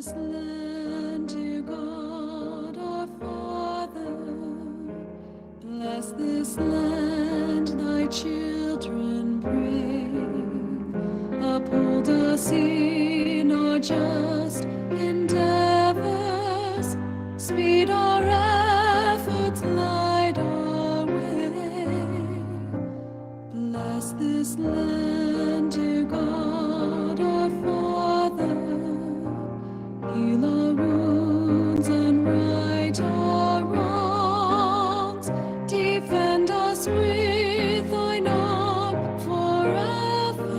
this land, dear God our Father. Bless this land, thy children pray. Uphold us in our just endeavors. Speed our efforts, light our way. Bless this land, dear God our Father. Heal our wounds and right our wrongs. Defend us with thine arm forever.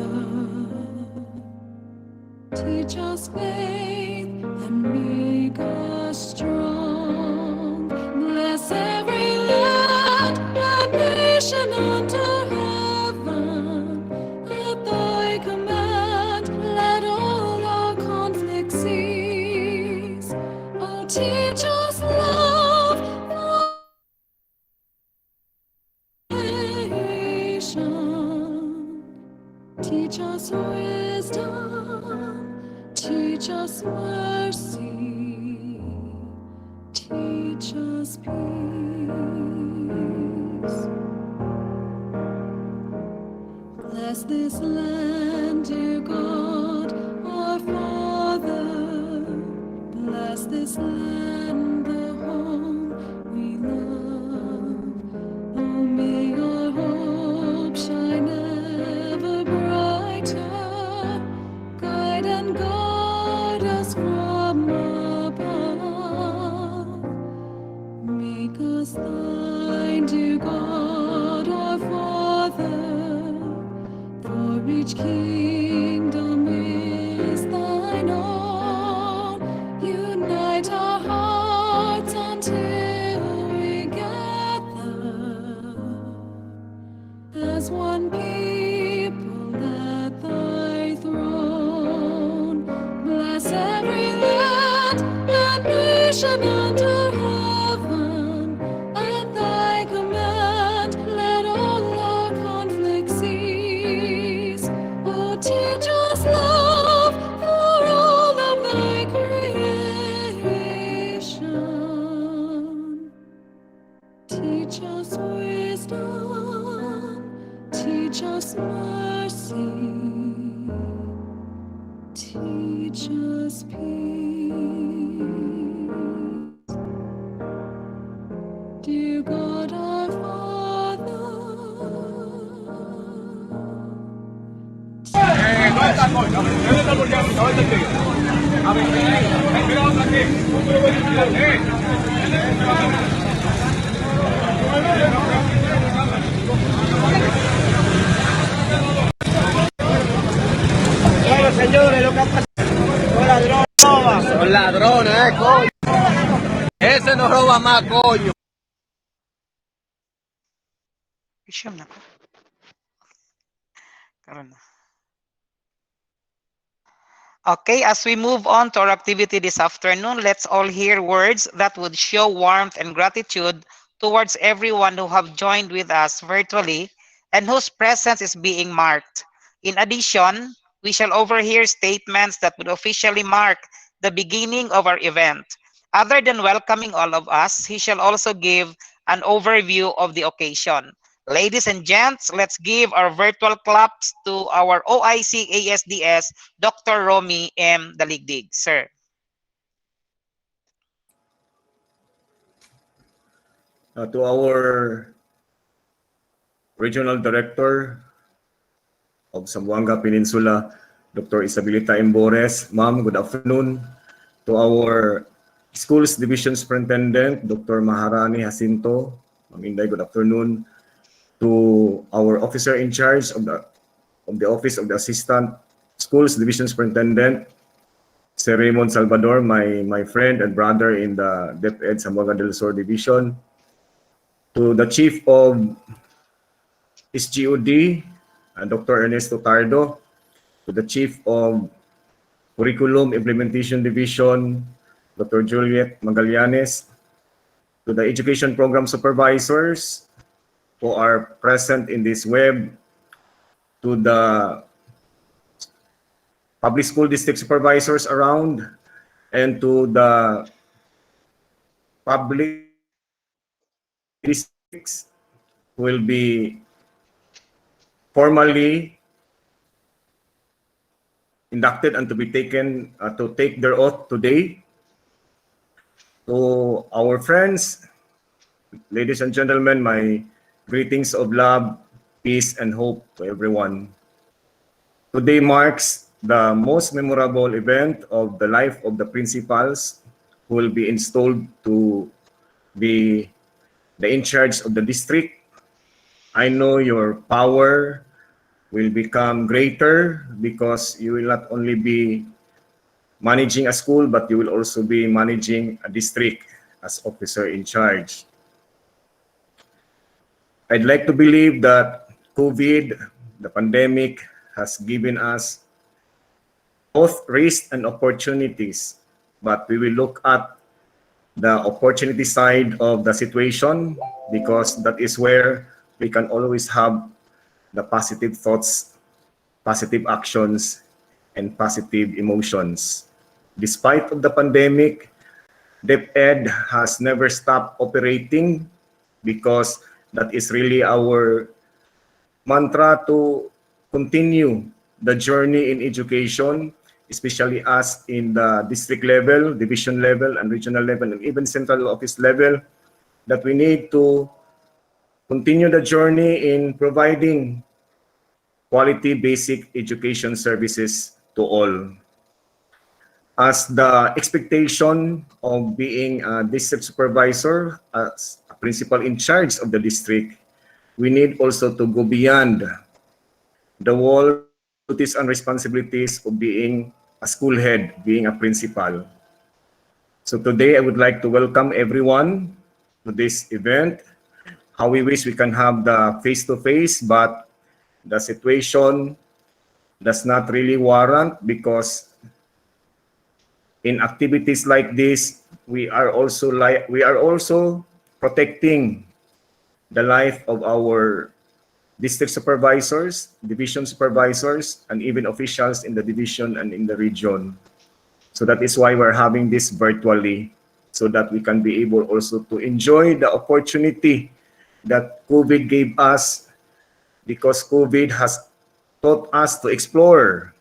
Teach us faith and make us strong. Bless every land and nation under heaven. At thy command, let all our conflicts cease. Oh, teach us love for nation. Teach us wisdom. Teach us mercy. Teach us peace. Bless this land, dear God our Father. Bless this land, the home we love. Oh, may our hope shine ever brighter. Guide and guard us from above. Make us thine, dear God our Father. For each kingdom is thine own. Unite our hearts until we gather as one people at thy throne. Bless every land and nation under heaven. At thy command, let all our conflicts cease. Oh, teach us love for all of thy creation. Teach us wisdom. Teach us mercy. Teach us peace. Dear God our Father. Señores, lo que ha pasado son ladrones. Son ladrones, coño. Ese nos roba más, coño. Okay, as we move on to our activity this afternoon, let's all hear words that would show warmth and gratitude towards everyone who have joined with us virtually and whose presence is being marked. In addition, we shall overhear statements that would officially mark the beginning of our event. Other than welcoming all of us, he shall also give an overview of the occasion. Ladies and gents, let's give our virtual claps to our OIC ASDS, Dr. Romy M. Daligdig. Sir. To our Regional Director of Zamboanga Peninsula, Dr. Isabelita Embores. Ma'am, good afternoon. To our Schools Division Superintendent, Dr. Maharani Jacinto. Ma'am Inday, good afternoon. To our officer in charge of the Office of the Assistant Schools Division Superintendent, Sir Raymond Salvador, my friend and brother in the DepEd Zamboanga del Sur Division. To the Chief of SGOD, Dr. Ernesto Tardo. To the Chief of Curriculum Implementation Division, Dr. Juliet Magallanes. To the Education Program Supervisors who are present in this web, to the public school district supervisors around, and to the public districts will be formally inducted and to be taken to take their oath today. To our friends, ladies and gentlemen, my greetings of love, peace, and hope to everyone. Today marks the most memorable event of the life of the principals who will be installed to be the in charge of the district. I know your power will become greater because you will not only be managing a school, but you will also be managing a district as officer in charge. I'd like to believe that COVID, the pandemic, has given us both risks and opportunities, but we will look at the opportunity side of the situation because that is where we can always have the positive thoughts, positive actions, and positive emotions. Despite of the pandemic, DepEd has never stopped operating because that is really our mantra to continue the journey in education, especially us in the district level, division level, and regional level, and even central office level, that we need to continue the journey in providing quality basic education services to all. As the expectation of being a district supervisor, as a principal in charge of the district, we need also to go beyond the wall duties and responsibilities of being a school head, being a principal. So today I would like to welcome everyone to this event. How we wish we can have the face-to-face, but the situation does not really warrant because in activities like this, we are also protecting the life of our district supervisors, division supervisors, and even officials in the division and in the region. So that is why we're having this virtually, so that we can be able also to enjoy the opportunity that COVID gave us, because COVID has taught us to explore,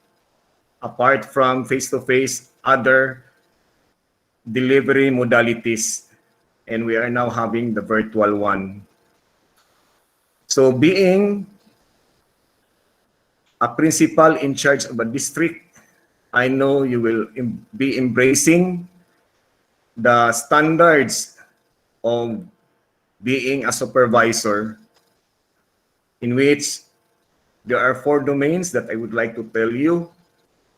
apart from face-to-face, other delivery modalities, and we are now having the virtual one. So being a principal in charge of a district, I know you will be embracing the standards of being a supervisor, in which there are 4 domains that I would like to tell you.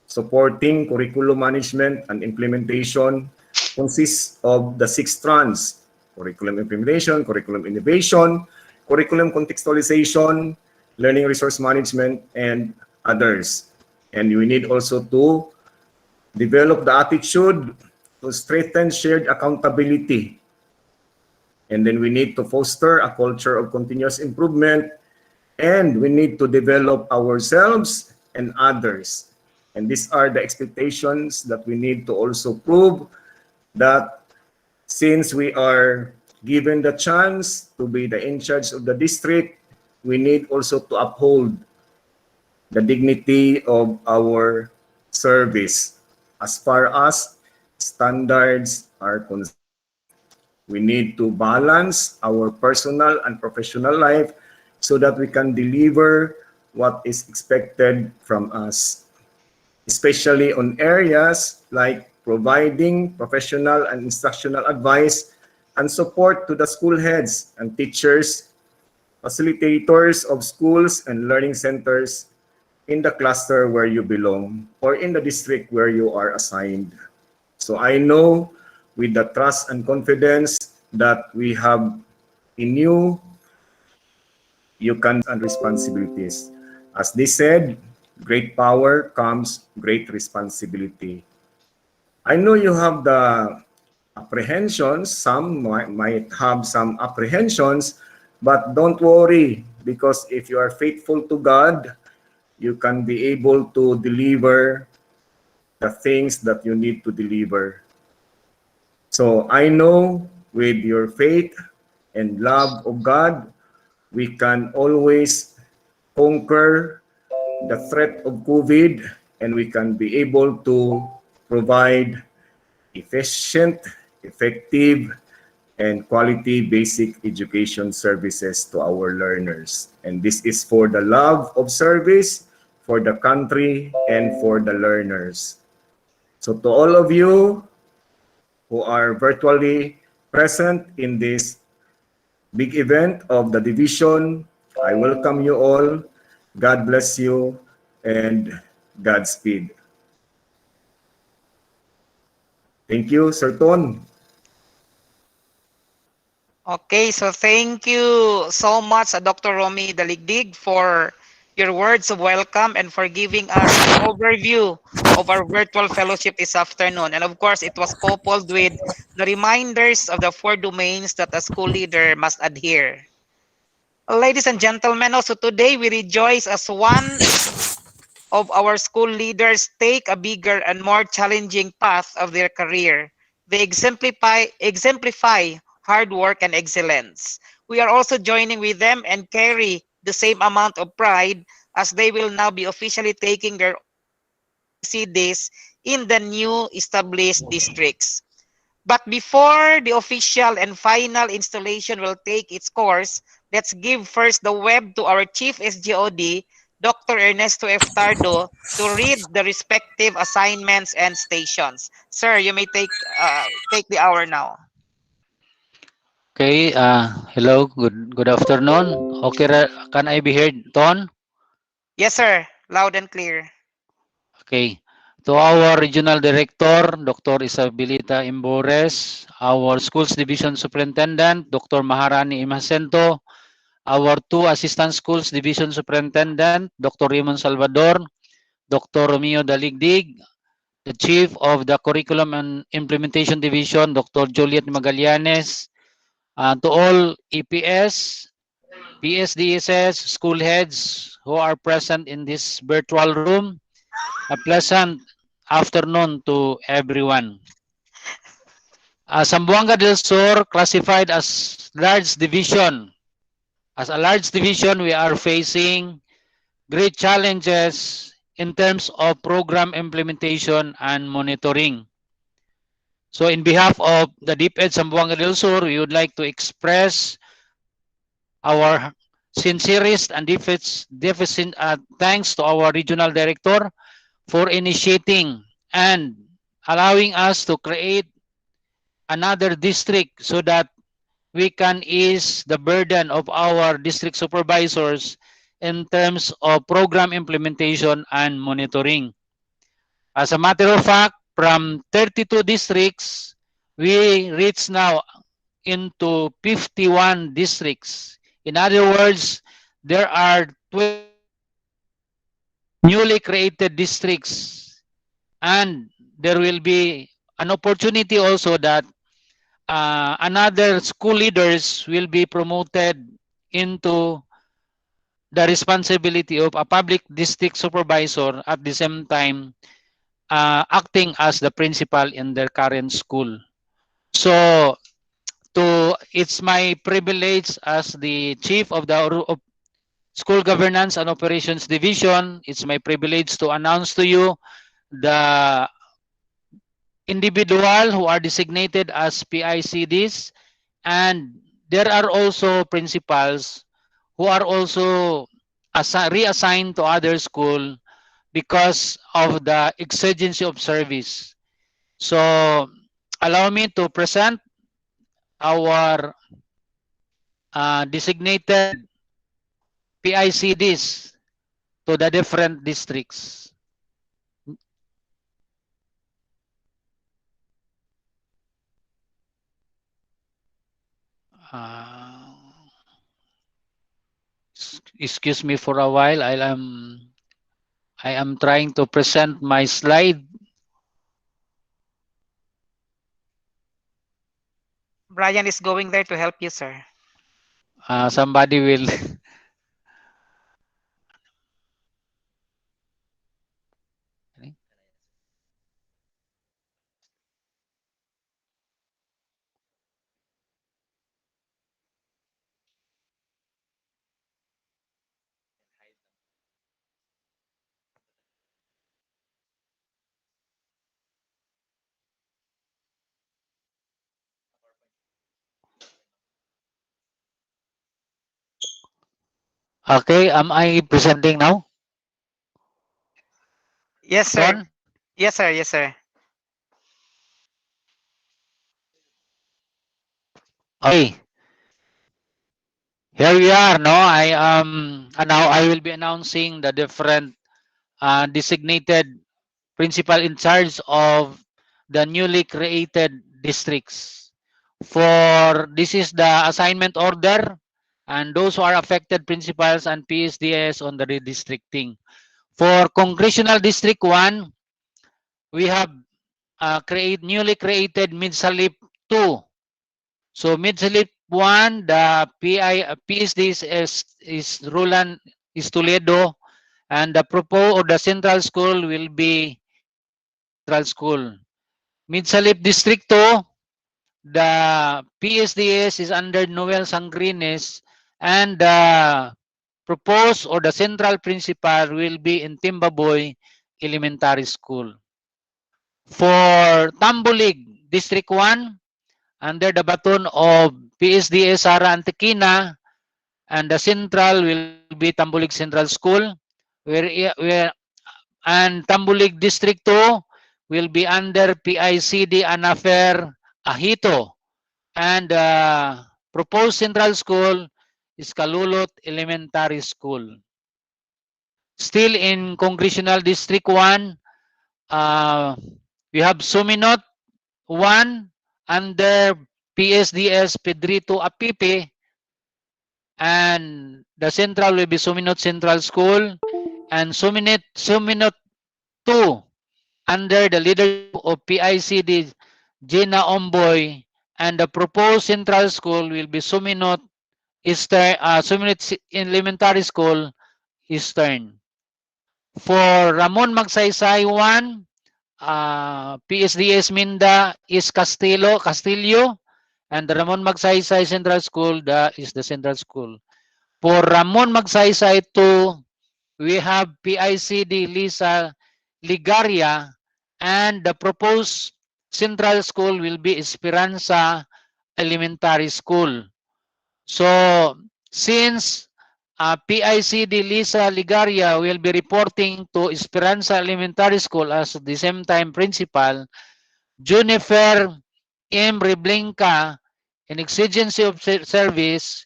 Supporting curriculum management and implementation consists of the 6 strands: curriculum implementation, curriculum innovation, curriculum contextualization, learning resource management, and others. And we need also to develop the attitude to strengthen shared accountability. And then we need to foster a culture of continuous improvement, and we need to develop ourselves and others. And these are the expectations that we need to also prove that since we are given the chance to be the in charge of the district, we need also to uphold the dignity of our service as far as standards are concerned. We need to balance our personal and professional life so that we can deliver what is expected from us, especially on areas like providing professional and instructional advice and support to the school heads and teachers, facilitators of schools and learning centers in the cluster where you belong or in the district where you are assigned. So I know with the trust and confidence that we have in you, you can and responsibilities. As they said, great power comes great responsibility. I know you have the apprehensions, some might have some apprehensions, but don't worry, because if you are faithful to God, you can be able to deliver the things that you need to deliver. So I know with your faith and love of God, we can always conquer the threat of COVID, and we can be able to provide efficient, effective, and quality basic education services to our learners. And this is for the love of service, for the country, and for the learners. So to all of you who are virtually present in this big event of the division, I welcome you all. God bless you and Godspeed. Thank you, Sir Ton. Okay, so thank you so much, Dr. Romy Daligdig, for your words of welcome and for giving us an overview of our virtual fellowship this afternoon. And of course, it was coupled with the reminders of the four domains that a school leader must adhere. Ladies and gentlemen, also today we rejoice as one of our school leaders take a bigger and more challenging path of their career. They exemplify hard work and excellence. We are also joining with them and carry the same amount of pride as they will now be officially taking their PIC days in the new established districts. But before the official and final installation will take its course, let's give first the web to our Chief SGOD, Dr. Ernesto F. Tardo, to read the respective assignments and stations. Sir, you may take the hour now. Okay, hello, good afternoon. Okay, can I be heard, Ton? Yes, sir. Loud and clear. Okay. To our Regional Director, Dr. Isabelita Imbores, our Schools Division Superintendent, Dr. Maharani Imhasento, our two Assistant Schools Division Superintendent, Dr. Raymond Salvador, Dr. Romeo Daligdig, the Chief of the Curriculum and Implementation Division, Dr. Juliet Magallanes, to all EPS, PSDSS, school heads who are present in this virtual room, a pleasant afternoon to everyone. Zamboanga del Sur classified as large division. As a large division, we are facing great challenges in terms of program implementation and monitoring. So in behalf of the DepEd Zamboanga del Sur, we would like to express our sincerest and deficient thanks to our regional director for initiating and allowing us to create another district so that we can ease the burden of our district supervisors in terms of program implementation and monitoring. As a matter of fact, from 32 districts, we reach now into 51 districts. In other words, there are 20 newly created districts, and there will be an opportunity also that another school leaders will be promoted into the responsibility of a public district supervisor at the same time acting as the principal in their current school. So it's my privilege as the chief of the School Governance and Operations Division. It's my privilege to announce to you the individual who are designated as PICDs, and there are also principals who are also reassigned to other school because of the exigency of service. So allow me to present our designated PICDs to the different districts. Uh, Excuse me for a while. I am trying to present my slide. Brian is going there to help you, sir. Somebody will. Okay, am I presenting now? Yes, sir. Ron? Yes, sir. Yes, sir. Okay. Here we are, no? Now I will be announcing the different designated principal in charge of the newly created districts. For this is the assignment order and those who are affected principals and PSDS on the redistricting. For Congressional District 1, we have newly created Mid-Salip 2. So Mid-Salip 1, the PSD is Roland is Toledo, and the proposed or the central school will be Central School. Mid-Salip District 2, the PSDS is under Noel Sangrines, and the proposed or the central principal will be in Timbaboy Elementary School. For Tambulig District 1, under the baton of PSDS Sara Antequina, and the central will be Tambulig Central School, where and Tambulig District 2 will be under PICD Anafer Ahito, and proposed central school is Kalulot Elementary School. Still in Congressional District 1, we have Suminot 1 under PSDS Pedrito Apipe, and the central will be Suminot Central School, and Suminot 2 under the leadership of PICD Gina Omboy, and the proposed central school will be Suminot Elementary School Eastern. For Ramon Magsaysay 1, PSDS Minda is Castillo, and the Ramon Magsaysay Central School is the Central School. For Ramon Magsaysay 2, we have PICD Lisa Ligaria, and the proposed central school will be Esperanza Elementary School. So since PICD Lisa Ligaria will be reporting to Esperanza Elementary School as the same time principal, Junifer M. Reblinka, in exigency of service,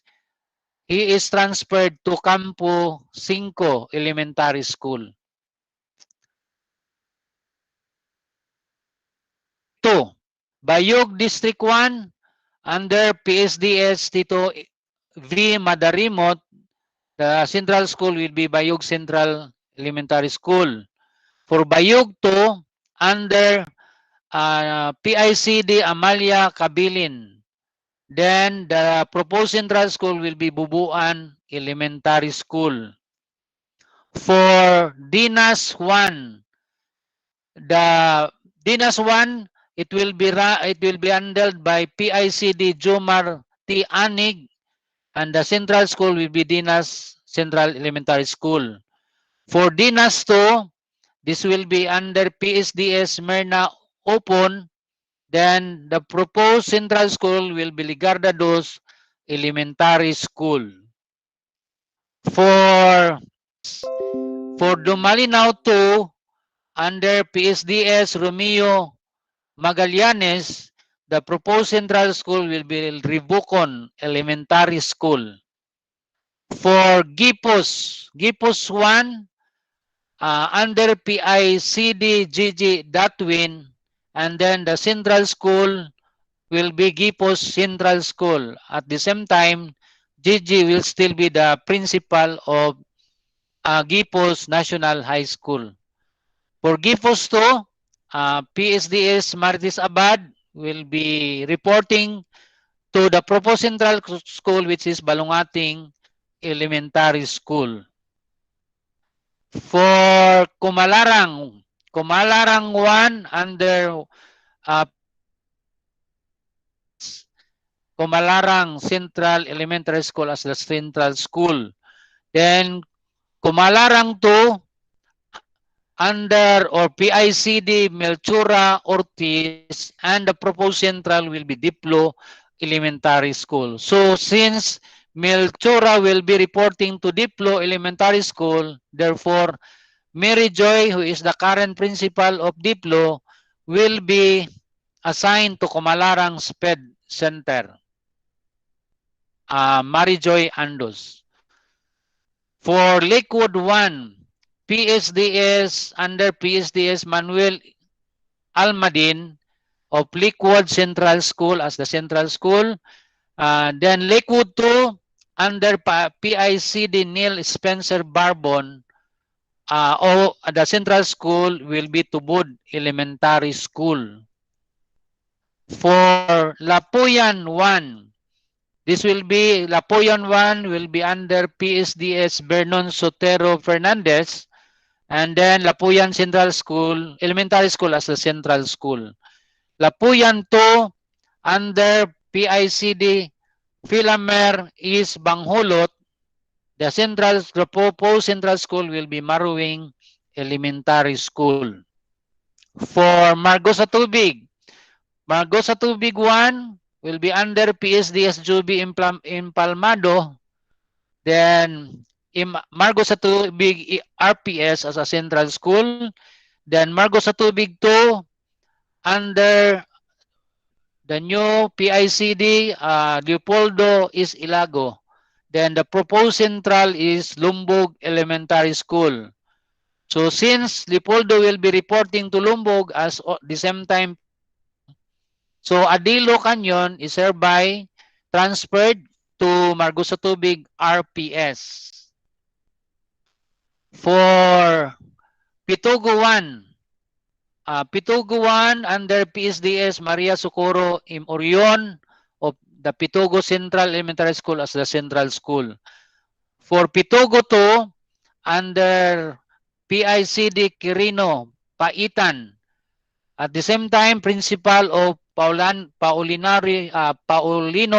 he is transferred to Campo 5 Elementary School. 2. Bayog District 1, under PSDS Tito V. Madarimot, the central school will be Bayog Central Elementary School. For Bayog 2, under PICD Amalia Kabilin, then the proposed central school will be Bubuan Elementary School. For Dinas 1, the Dinas 1, it will be handled by PICD Jomar T. Anig, and the central school will be Dinas Central Elementary School. For Dinas 2, this will be under PSDS Merna Open, then the proposed central school will be Ligarda Dos Elementary School. For Dumalinaw 2, under PSDS Romeo Magallanes, the proposed central school will be Ribucon Elementary School. For Gipos 1, under PICD GG Datwin, and then the central school will be Gipos Central School. At the same time, GG will still be the principal of Gipos National High School. For Gipos 2, PSDS Martis Abad will be reporting to the proposed central school, which is Balungating Elementary School. For Kumalarang 1, under Kumalarang Central Elementary School as the central school. Then Kumalarang 2, under or PICD Melchura Ortiz, and the proposed central will be Diplo Elementary School. So since Melchora will be reporting to Diplo Elementary School. Therefore, Mary Joy, who is the current principal of Diplo, will be assigned to Kumalarang SPED Center. Mary Joy Andos. For Lakewood 1, PSDS under PSDS Manuel Almadin of Lakewood Central School as the central school. Then Lakewood 2 under PICD Neil Spencer Barbon o the central school will be Tubod Elementary School. For Lapuyan 1, this will be Lapuyan 1 will be under PSDS Vernon Sotero Fernandez, and then Lapuyan Central School, Elementary School as the central school. Lapuyan 2 under PICD Philamer East Banghulot. The proposed central school will be Maruing Elementary School. For Margosa Tubig 1 will be under PSDS Juby Impalmado. Then Margosa Tubig RPS as a central school. Then Margosa Tubig 2 under the new PICD Leopoldo is Ilago. Then the proposed central is Lumbog Elementary School. So since Leopoldo will be reporting to Lumbog as the same time, so Adilo Canyon is hereby transferred to Margosa Tubig RPS. For Pitugo 1, Pitugo 1 under PSDS Maria Socorro Im Orion of the Pitugo Central Elementary School as the central school. For Pitugo 2 under PICD Quirino Paitan, at the same time principal of Paulino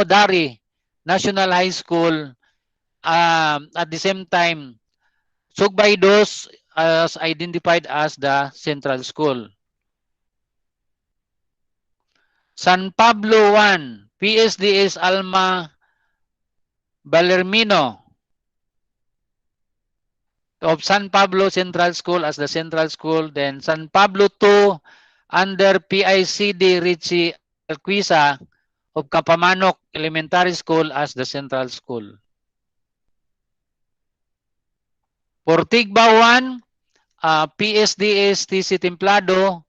Dari National High School, at the same time Sugbaidos as identified as the central school. San Pablo 1, PSDS Alma Balermino of San Pablo Central School as the central school. Then San Pablo 2 under PICD Richie Alquisa of Kapamanok Elementary School as the central school. For Tigbao 1, PSDS TC Templado,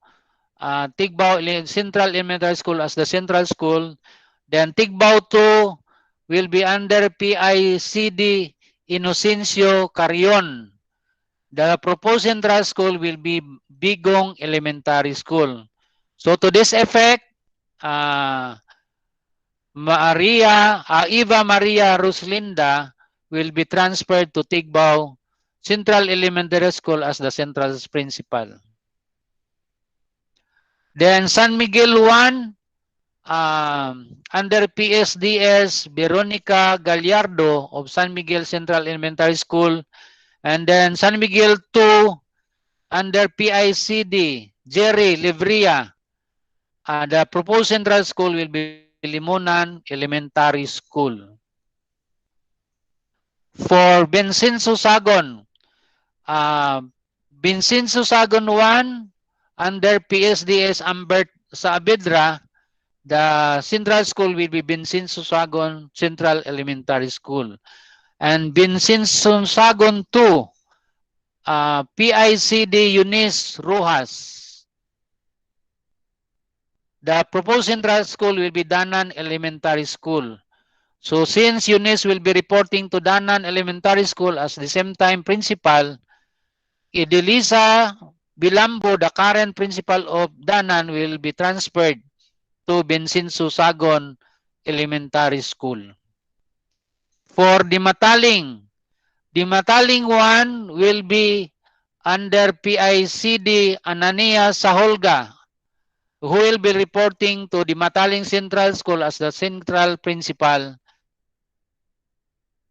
Tigbao Central Elementary School as the central school. Then Tigbao 2 will be under PICD Inocencio Carion. The proposed central school will be Bigong Elementary School. So to this effect, Eva Maria Ruslinda will be transferred to Tigbao Central Elementary School as the central principal. Then San Miguel 1, under PSDS Veronica Gallardo of San Miguel Central Elementary School. And then San Miguel 2 under PICD Jerry Livria. The proposed central school will be Limonan Elementary School. For Vincenzo Sagon, Vincenzo Sagon 1 under PSDS Ambert Saavedra, the central school will be Vincenzo Sagon Central Elementary School. And Vincenzo Sagon 2, PICD Eunice Rojas. The proposed central school will be Danan Elementary School. So since Eunice will be reporting to Danan Elementary School as the same time principal, Edelisa Bilambo, the current principal of Danan, will be transferred to Vincenzo Sagon Elementary School. For Dimataling 1 will be under PICD Anania Saholga, who will be reporting to Dimataling Central School as the central principal.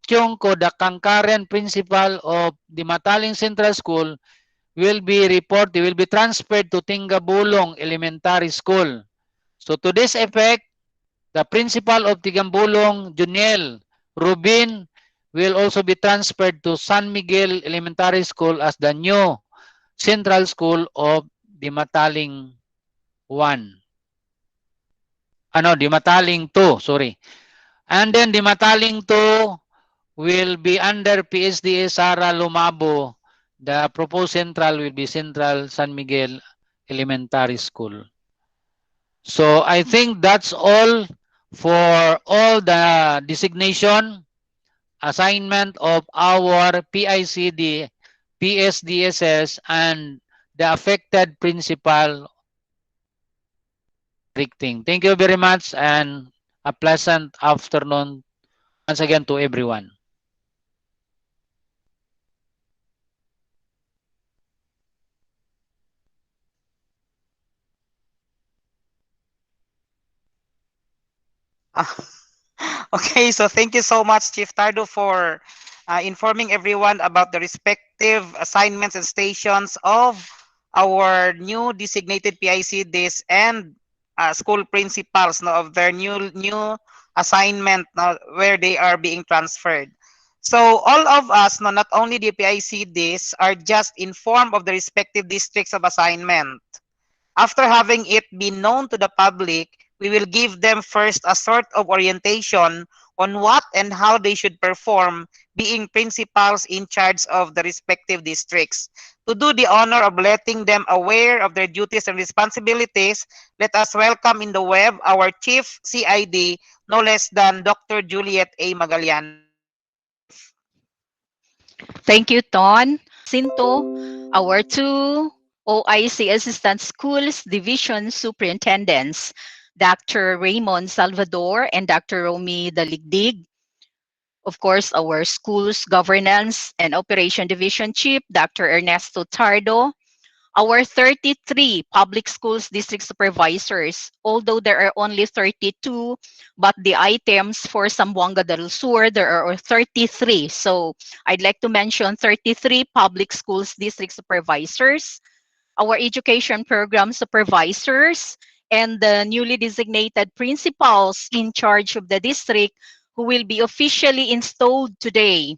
Kyongko, the concurrent principal of Dimataling Central School, will be transferred to Tingabulong Elementary School. So to this effect, the principal of Tingabulong, Juniel Rubin will also be transferred to San Miguel Elementary School as the new Central School of Dimataling 1. Dimataling 2, sorry. And then Dimataling 2 will be under PSDA Sara Lumabo. The proposed central will be Central San Miguel Elementary School. So I think that's all for all the designation, assignment of our PICD, PSDSS, and the affected principal districting. Thank you very much and a pleasant afternoon once again to everyone. Ah, okay, so thank you so much, Chief Tardo, for informing everyone about the respective assignments and stations of our new designated PICDs and school principals, no, of their new assignment, no, where they are being transferred. So all of us, no, not only the PICDs, are just informed of the respective districts of assignment. After having it been known to the public, we will give them first a sort of orientation on what and how they should perform, being principals in charge of the respective districts. To do the honor of letting them aware of their duties and responsibilities, let us welcome in the web our Chief CID, no less than Dr. Juliet A. Magallanes. Thank you, Ton. Sinto, our two OIC Assistant Schools Division Superintendents, Dr. Raymond Salvador and Dr. Romy Daligdig. Of course, our Schools Governance and Operation Division Chief, Dr. Ernesto Tardo. Our 33 public schools district supervisors, although there are only 32, but the items for Zamboanga del Sur, there are 33. So I'd like to mention 33 public schools district supervisors, our education program supervisors, and the newly designated principals in charge of the district who will be officially installed today.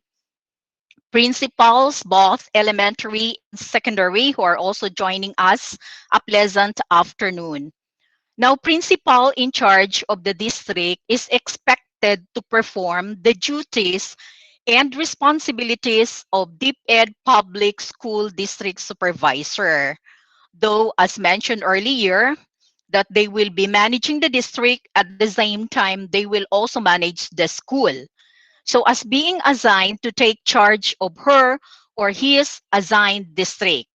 Principals, both elementary and secondary, who are also joining us, a pleasant afternoon. Now, principal in charge of the district is expected to perform the duties and responsibilities of DepEd Public School District Supervisor. Though, as mentioned earlier, that they will be managing the district at the same time, they will also manage the school. So as being assigned to take charge of her or his assigned district,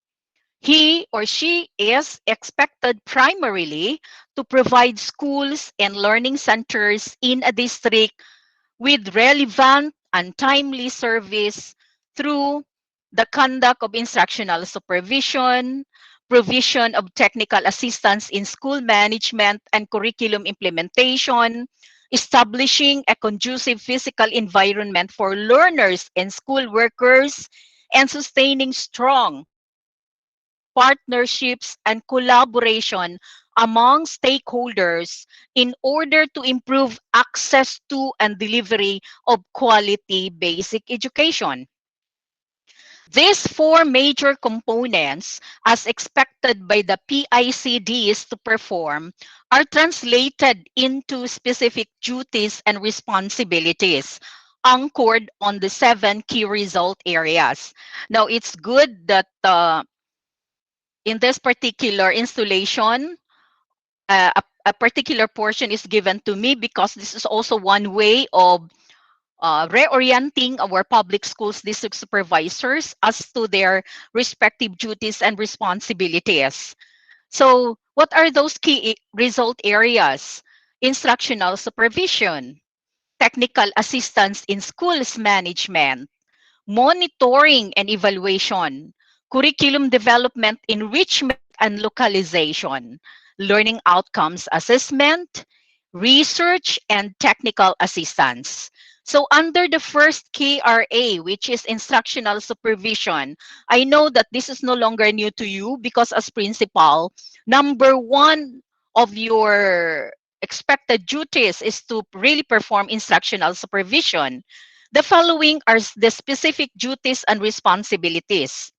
he or she is expected primarily to provide schools and learning centers in a district with relevant and timely service through the conduct of instructional supervision, provision of technical assistance in school management and curriculum implementation, establishing a conducive physical environment for learners and school workers, and sustaining strong partnerships and collaboration among stakeholders in order to improve access to and delivery of quality basic education. These four major components, as expected by the PICDs to perform, are translated into specific duties and responsibilities anchored on the 7 key result areas. Now, it's good that in this particular installation, a particular portion is given to me because this is also one way of reorienting our public schools district supervisors as to their respective duties and responsibilities. So what are those key result areas? Instructional supervision, technical assistance in schools management, monitoring and evaluation, curriculum development, enrichment and localization, learning outcomes assessment, research, and technical assistance. So under the first KRA, which is instructional supervision, I know that this is no longer new to you because as principal, number one of your expected duties is to really perform instructional supervision. The following are the specific duties and responsibilities.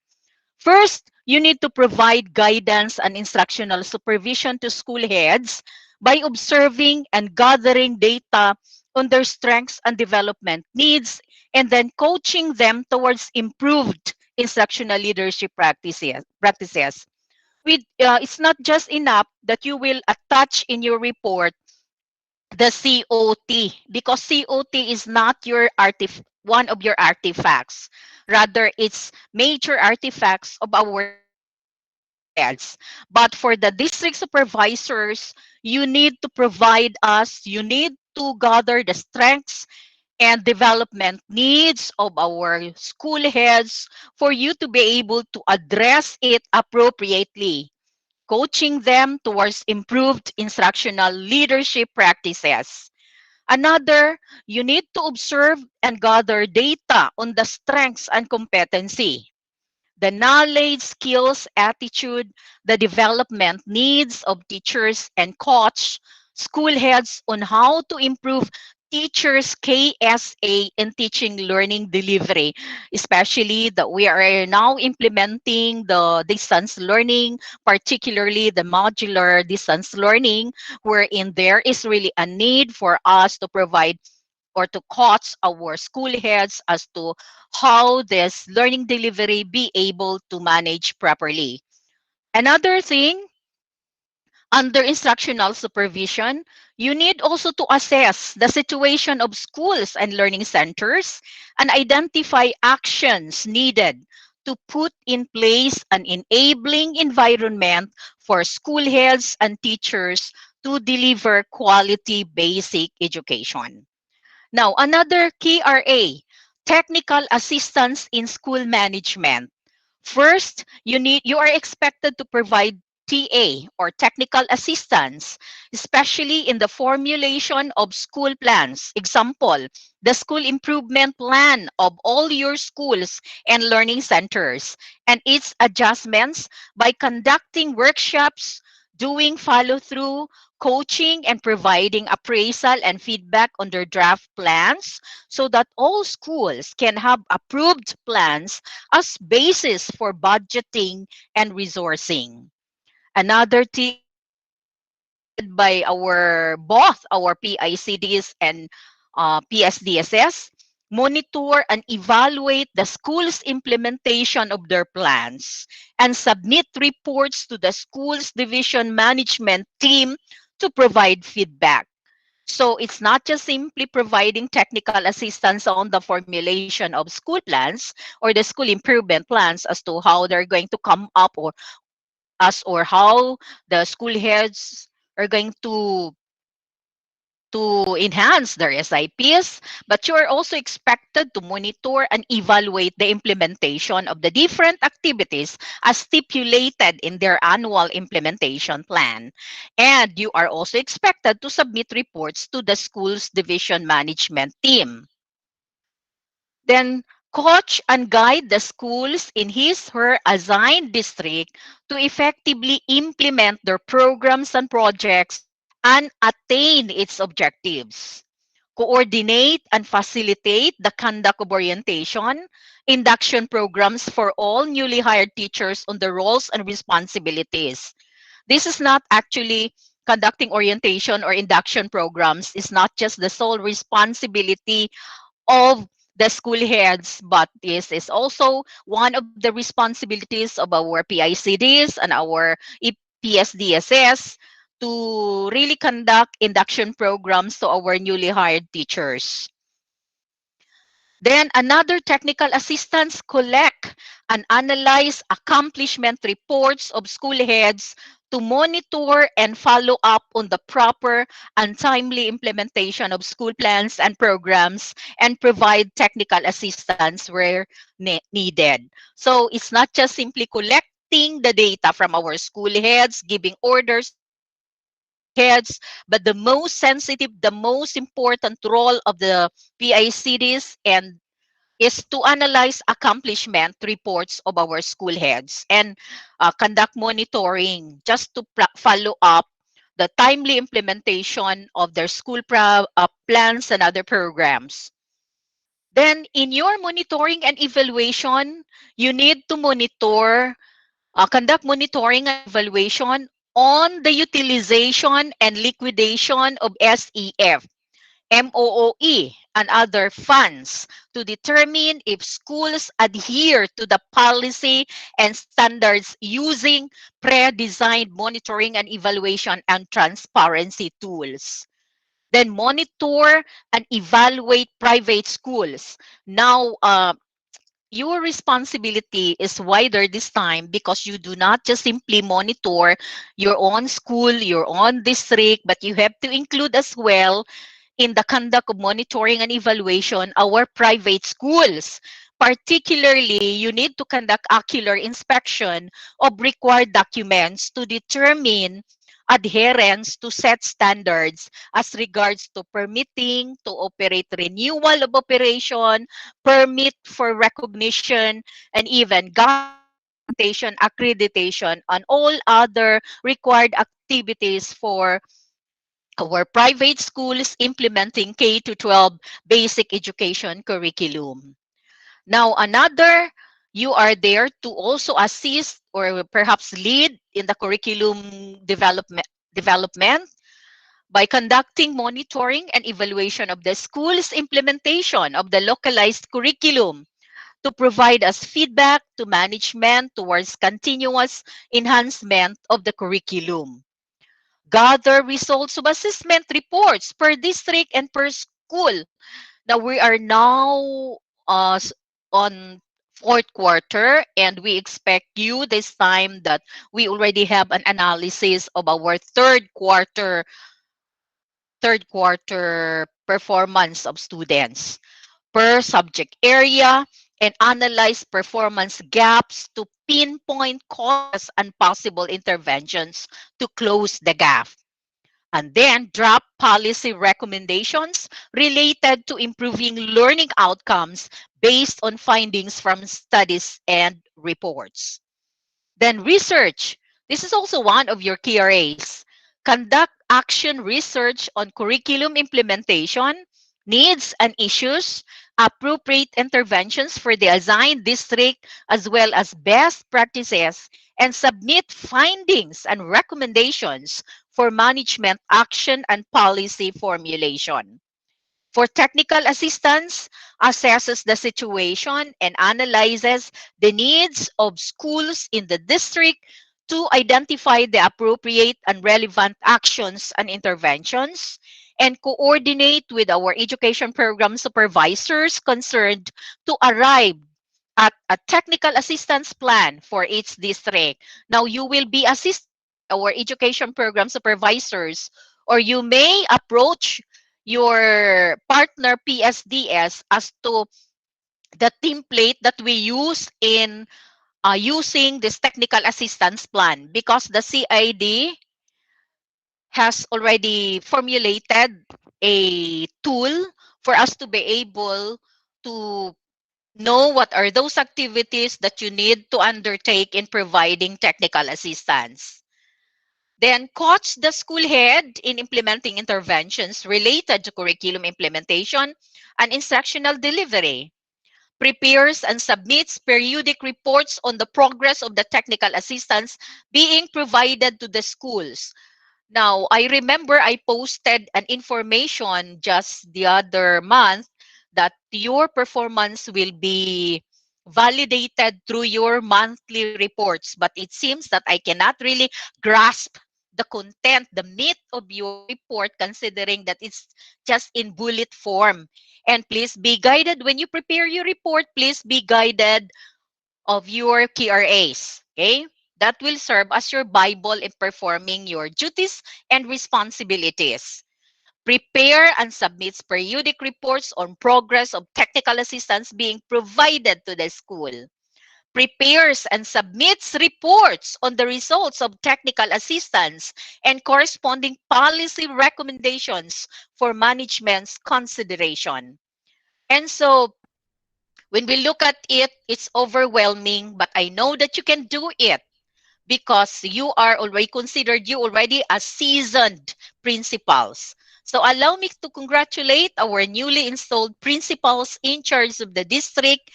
First, you need to provide guidance and instructional supervision to school heads by observing and gathering data on their strengths and development needs, and then coaching them towards improved instructional leadership practices. It's not just enough that you will attach in your report the COT, because COT is not one of your artifacts. Rather, it's major artifacts of our school heads. But for the district supervisors, you need to gather the strengths and development needs of our school heads for you to be able to address it appropriately, coaching them towards improved instructional leadership practices. Another, you need to observe and gather data on the strengths and competency, the knowledge, skills, attitude, the development needs of teachers and coach school heads on how to improve teachers' KSA in teaching learning delivery, especially that we are now implementing the distance learning, particularly the modular distance learning, wherein there is really a need for us to provide or to coach our school heads as to how this learning delivery be able to manage properly. Another thing, under instructional supervision, you need also to assess the situation of schools and learning centers and identify actions needed to put in place an enabling environment for school heads and teachers to deliver quality basic education. Now, another KRA, technical assistance in school management. First, you are expected to provide TA or technical assistance, especially in the formulation of school plans. Example, the school improvement plan of all your schools and learning centers and its adjustments by conducting workshops, doing follow-through, coaching, and providing appraisal and feedback on their draft plans so that all schools can have approved plans as basis for budgeting and resourcing. Another TA provided by both our PICDs and PSDSS, monitor and evaluate the school's implementation of their plans and submit reports to the school's division management team to provide feedback. So it's not just simply providing technical assistance on the formulation of school plans or the school improvement plans as to how they're going to come up or how the school heads are going to enhance their SIPs, but you are also expected to monitor and evaluate the implementation of the different activities as stipulated in their annual implementation plan. And you are also expected to submit reports to the school's division management team. Then coach and guide the schools in his/her assigned district to effectively implement their programs and projects and attain its objectives. Coordinate and facilitate the conduct of orientation, induction programs for all newly hired teachers on the roles and responsibilities. This is not actually conducting orientation or induction programs is not just the sole responsibility of the school heads, but this is also one of the responsibilities of our PICDs and our PSDSS to really conduct induction programs to our newly hired teachers. Then another technical assistance, collect and analyze accomplishment reports of school heads to monitor and follow up on the proper and timely implementation of school plans and programs and provide technical assistance where needed. So it's not just simply collecting the data from our school heads, giving orders heads, but the most sensitive, the most important role of the PICDs and is to analyze accomplishment reports of our school heads and conduct monitoring just to follow up the timely implementation of their school plans and other programs. Then in your monitoring and evaluation, you need to conduct monitoring and evaluation on the utilization and liquidation of SEF, MOOE, and other funds to determine if schools adhere to the policy and standards using pre-designed monitoring and evaluation and transparency tools. Then monitor and evaluate private schools. Now, your responsibility is wider this time because you do not just simply monitor your own school, your own district, but you have to include as well in the conduct of monitoring and evaluation our private schools. Particularly, you need to conduct ocular inspection of required documents to determine adherence to set standards as regards to permitting to operate, renewal of operation, permit for recognition, and even government documentation, accreditation, and all other required activities for our private schools implementing K to 12 basic education curriculum. Now, you are there to also assist or perhaps lead in the curriculum development by conducting monitoring and evaluation of the school's implementation of the localized curriculum to provide us feedback to management towards continuous enhancement of the curriculum. Gather results of assessment reports per district and per school. Now we are now on fourth quarter, and we expect you this time that we already have an analysis of our third quarter performance of students per subject area, and analyze performance gaps to pinpoint causes and possible interventions to close the gap. And then drop policy recommendations related to improving learning outcomes based on findings from studies and reports. Then research. This is also one of your KRAs. Conduct action research on curriculum implementation, needs and issues, appropriate interventions for the assigned district, as well as best practices, and submit findings and recommendations for management action and policy formulation. For technical assistance, assesses the situation and analyzes the needs of schools in the district to identify the appropriate and relevant actions and interventions, and coordinate with our education program supervisors concerned to arrive at a technical assistance plan for each district. Now, you will be assisted by our education program supervisors, or you may approach your partner PSDS as to the template that we use in using this technical assistance plan, because the CID has already formulated a tool for us to be able to know what are those activities that you need to undertake in providing technical assistance. Then coach the school head in implementing interventions related to curriculum implementation and instructional delivery. Prepares and submits periodic reports on the progress of the technical assistance being provided to the schools. Now, I remember I posted an information just the other month that your performance will be validated through your monthly reports, but it seems that I cannot really grasp the content, the meat of your report, considering that it's just in bullet form. And please be guided when you prepare your report, please be guided of your KRAs, okay? That will serve as your Bible in performing your duties and responsibilities. Prepare and submits periodic reports on progress of technical assistance being provided to the school. Prepares and submits reports on the results of technical assistance and corresponding policy recommendations for management's consideration. And so, when we look at it, it's overwhelming, but I know that you can do it because you are already considered you already as seasoned principals. So allow me to congratulate our newly installed principals in charge of the district,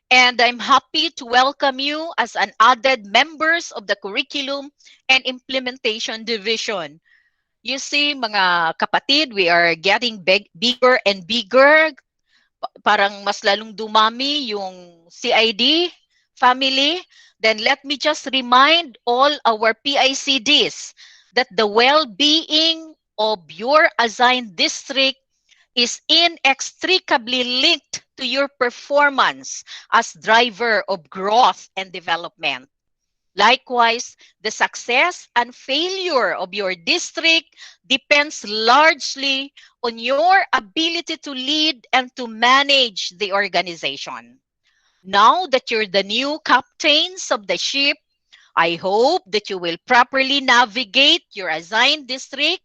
and I'm happy to welcome you as an added members of the Curriculum and Implementation Division. You see, mga kapatid, we are getting bigger and bigger. Parang mas lalong dumami yung CID family. Then let me just remind all our PICDs that the well-being of your assigned district is inextricably linked to your performance as driver of growth and development. Likewise, the success and failure of your district depends largely on your ability to lead and to manage the organization. Now that you're the new captains of the ship, I hope that you will properly navigate your assigned district.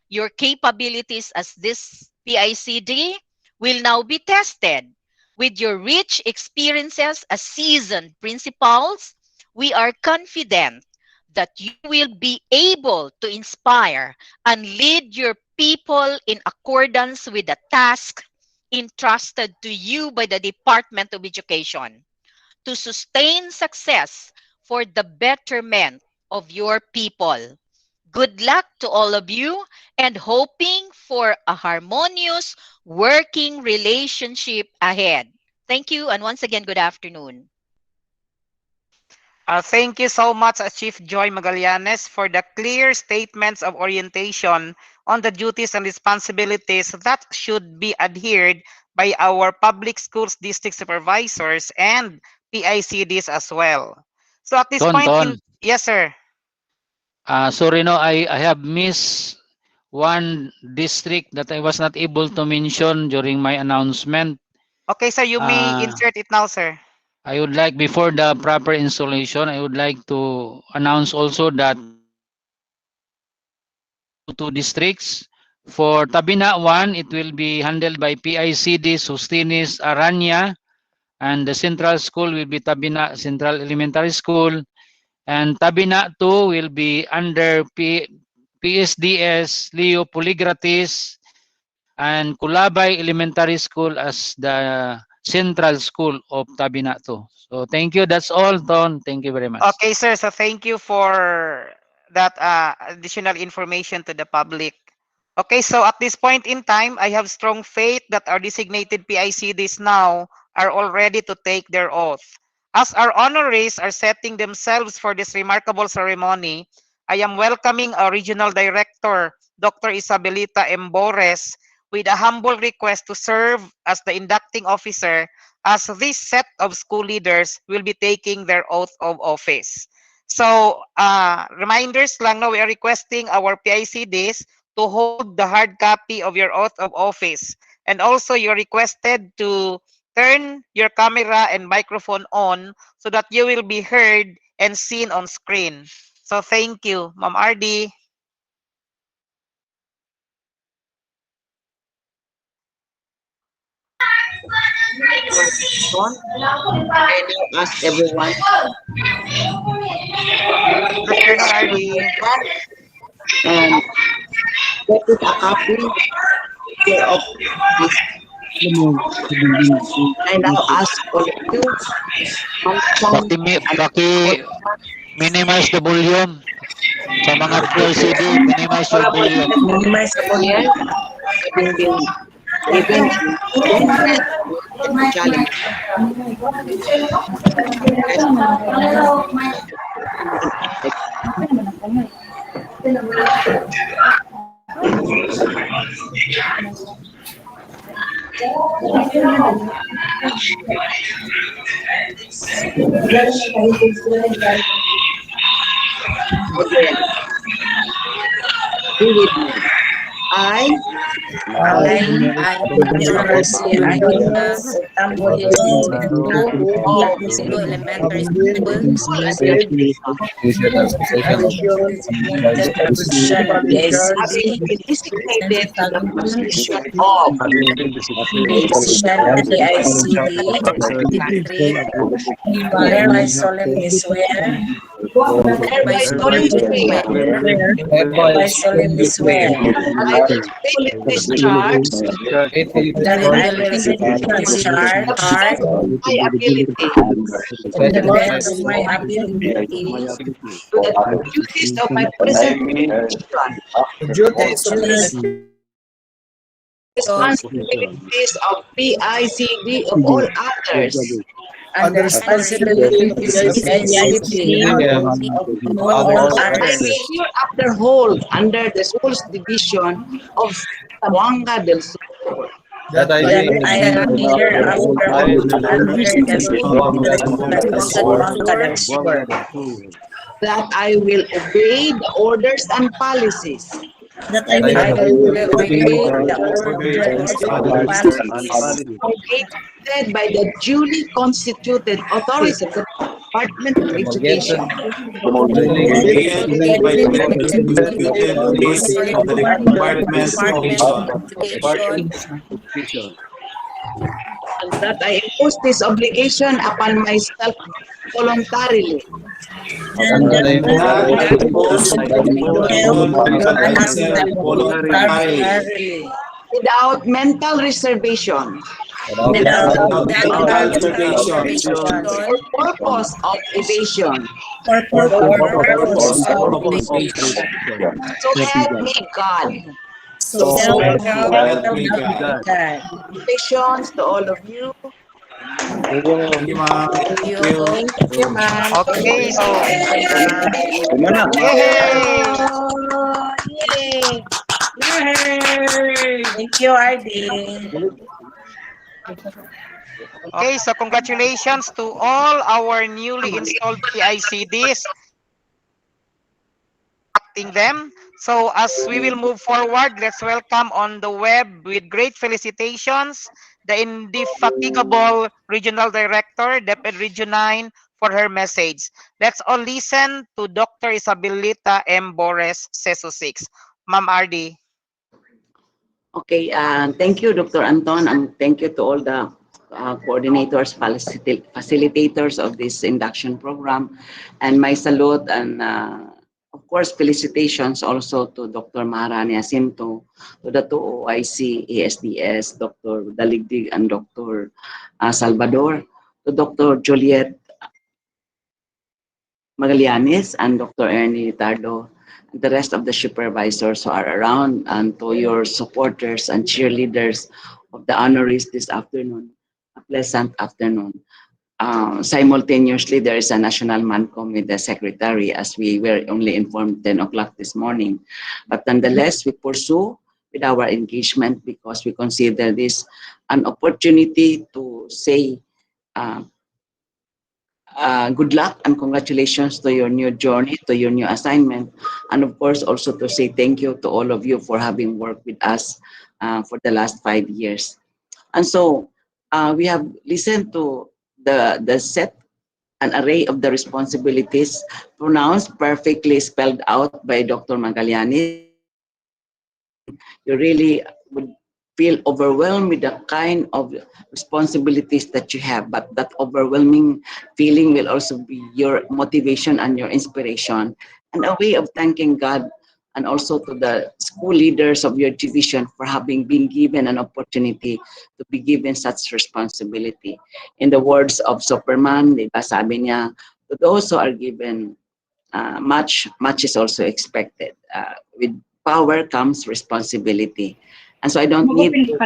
Your capabilities as this PICD will now be tested. With your rich experiences as seasoned principals, we are confident that you will be able to inspire and lead your people in accordance with the task entrusted to you by the Department of Education to sustain success for the betterment of your people. Good luck to all of you, and hoping for a harmonious working relationship ahead. Thank you, and once again, good afternoon. Thank you so much, Chief Joy Magallanes, for the clear statements of orientation on the duties and responsibilities that should be adhered by our public schools district supervisors and PICDs as well. So at this point, yes, sir. Sorry, no, I have missed one district that I was not able to mention during my announcement. Okay, sir, you may insert it now, sir. I would like, before the proper installation, I would like to announce also that two districts. For Tabina 1, it will be handled by PICD Sustinis Aranya, and the central school will be Tabina Central Elementary School, and Tabina 2 will be under PSDS Leo Poligratis and Kulabay Elementary School as the central school of Tabina 2. So thank you. That's all, Don. Thank you very much. Okay, sir. So thank you for that additional information to the public. Okay, so at this point in time, I have strong faith that our designated PICDs now are all ready to take their oath. As our honorees are setting themselves for this remarkable ceremony, I am welcoming our Regional Director, Dr. Isabelita Embores, with a humble request to serve as the inducting officer, as this set of school leaders will be taking their oath of office. So, reminders lang, no, we are requesting our PICDs to hold the hard copy of your oath of office. And also, you're requested to turn your camera and microphone on so that you will be heard and seen on screen. So, thank you, Ma'am RD. I ask everyone. Good RD. And get it a copy of this. I now ask all of you. Minimize the volume. Sa mga PICD, minimize your volume. Minimize the volume. Even challenge. Be with me. I I solemnly swear Hereby solemnly swear Hereby solemnly swear that I will faithfully discharge that I will faithfully discharge to my ability to the best of my ability to the duties of my present position, the duties of responsibilities of PICD of all others, and the responsibilities of PICD of all I others, may hereafter hold under the Schools Division of Zamboanga del Sur, that I that may I am hereafter under the Supervisors, that I will obey the orders and policies that I will obey the orders and policies promulgated by the duly constituted authorities of the Department of Education, and that I impose this obligation upon myself voluntarily, and that I voluntarily without mental reservation without or purpose of evasion. for purpose of evasion. So help me God. So help me God. Congratulations to all of you. Thank you, ma'am. Okay, so yay! Yay! Thank you, RD. Okay, so congratulations to all our newly installed PICDs. Acting them. So as we will move forward, let's welcome on the web with great felicitations the indefatigable Regional Director, DepEd Region 9, for her message. Let's all listen to Dr. Isabelita M. Bores, CESO 6. Ma'am RD. Okay, thank you, Dr. Anton, and thank you to all the coordinators, facilitators of this induction program, and my salute and of course felicitations also to Dr. Maharani Jacinto, to the two OIC, ASDS, Dr. Daligdig and Dr. Salvador, to Dr. Juliet Magallanes and Dr. Ernie Ritardo, and the rest of the supervisors who are around, and to your supporters and cheerleaders of the honorees this afternoon. A pleasant afternoon. Simultaneously, there is a national MANCOM with the secretary, as we were only informed 10 o'clock this morning. But nonetheless, we pursue with our engagement because we consider this an opportunity to say good luck and congratulations to your new journey, to your new assignment, and of course also to say thank you to all of you for having worked with us for the last 5 years. And so we have listened to the set, an array of the responsibilities pronounced perfectly spelled out by Dr. Magallanes. You really would feel overwhelmed with the kind of responsibilities that you have, but that overwhelming feeling will also be your motivation and your inspiration, and a way of thanking God and also to the school leaders of your division for having been given an opportunity to be given such responsibility. In the words of Superman, diba, sabi niya, to those who are given much is also expected. With power comes responsibility. And so I don't need to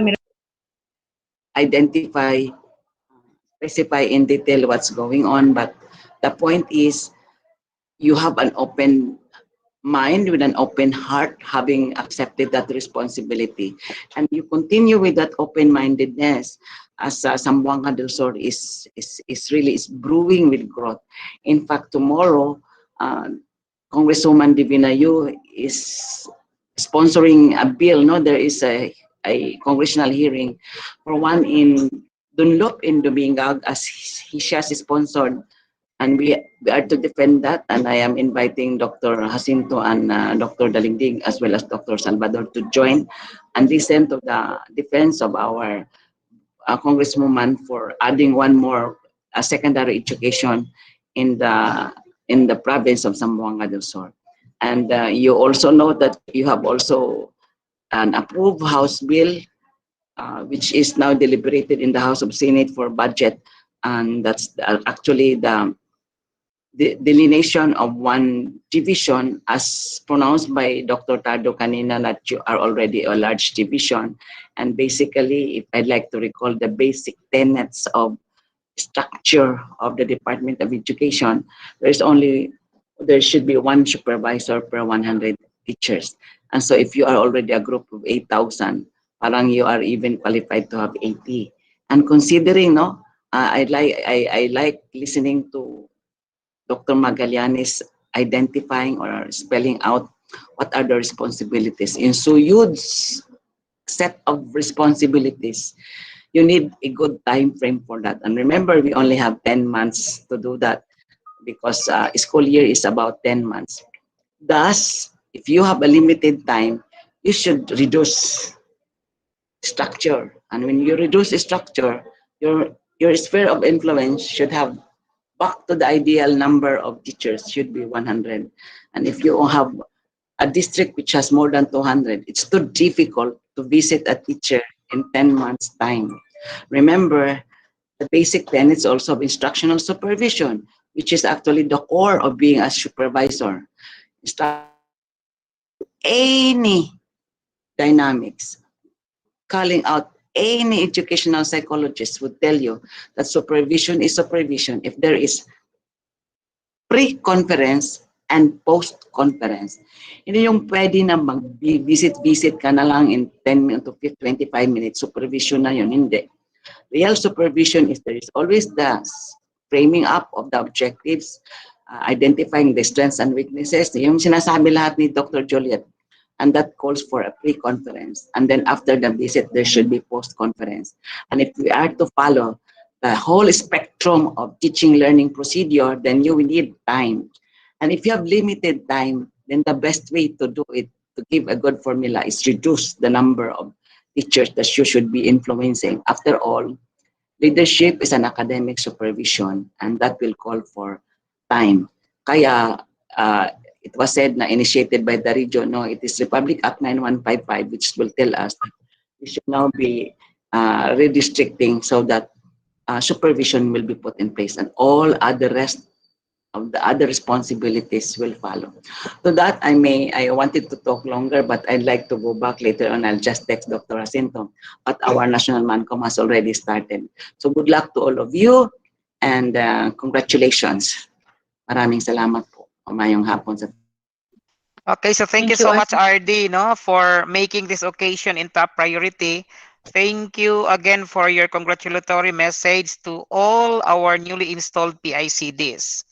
identify, specify in detail what's going on, but the point is you have an open mind with an open heart, having accepted that responsibility, and you continue with that open-mindedness as Zamboanga del Sur is really brewing with growth. In fact, tomorrow Congresswoman Divina Yu is sponsoring a bill. No, there is a congressional hearing for one in Dunlop in Dumingag, as she has sponsored. And we are to defend that, and I am inviting Dr. Jacinto and Dr. Daligdig as well as Dr. Salvador to join and listen to the defense of our Congresswoman for adding one more secondary education in in the province of Zamboanga del Sur. And you also know that you have also an approved House bill, which is now deliberated in the House of Senate for budget, and that's actually the delineation of one division as pronounced by Dr. Tardo kanina, that you are already a large division. And basically, if I'd like to recall the basic tenets of structure of the Department of Education, there should be one supervisor per 100 teachers. And so if you are already a group of 8,000, parang you are even qualified to have 80. And considering, no, I like listening to Dr. Magallanes identifying or spelling out what are the responsibilities. In so huge set of responsibilities, you need a good time frame for that. And remember, we only have 10 months to do that because school year is about 10 months. Thus, if you have a limited time, you should reduce structure. And when you reduce structure, your sphere of influence should have back to the ideal number of teachers should be 100. And if you have a district which has more than 200, it's too difficult to visit a teacher in 10 months' time. Remember, the basic tenets also of instructional supervision, which is actually the core of being a supervisor. Any dynamics, calling out any educational psychologist would tell you that supervision is supervision if there is pre-conference and post-conference. Hindi yung pwede na mag-visit-visit ka na lang in 10 to 25 minutes, supervision na yun. Hindi. Real supervision is there is always the framing up of the objectives, identifying the strengths and weaknesses. Yung sinasabi lahat ni Dr. Joliet, and that calls for a pre-conference. And then after the visit, there should be post-conference. And if we are to follow the whole spectrum of teaching learning procedure, then you will need time. And if you have limited time, then the best way to do it, to give a good formula, is reduce the number of teachers that you should be influencing. After all, leadership is an academic supervision, and that will call for time. Kaya, it was said na initiated by the region, no, it is Republic Act 9155, which will tell us that we should now be redistricting so that supervision will be put in place, and all other rest of the other responsibilities will follow. So that I wanted to talk longer, but I'd like to go back later on. I'll just text Dr. Jacinto, but our national MANCOM has already started. So good luck to all of you, and congratulations. Maraming salamat po. Umayong hapon sa Okay, so thank you so much, RD, no, for making this occasion in top priority. Thank you again for your congratulatory message to all our newly installed PICDs.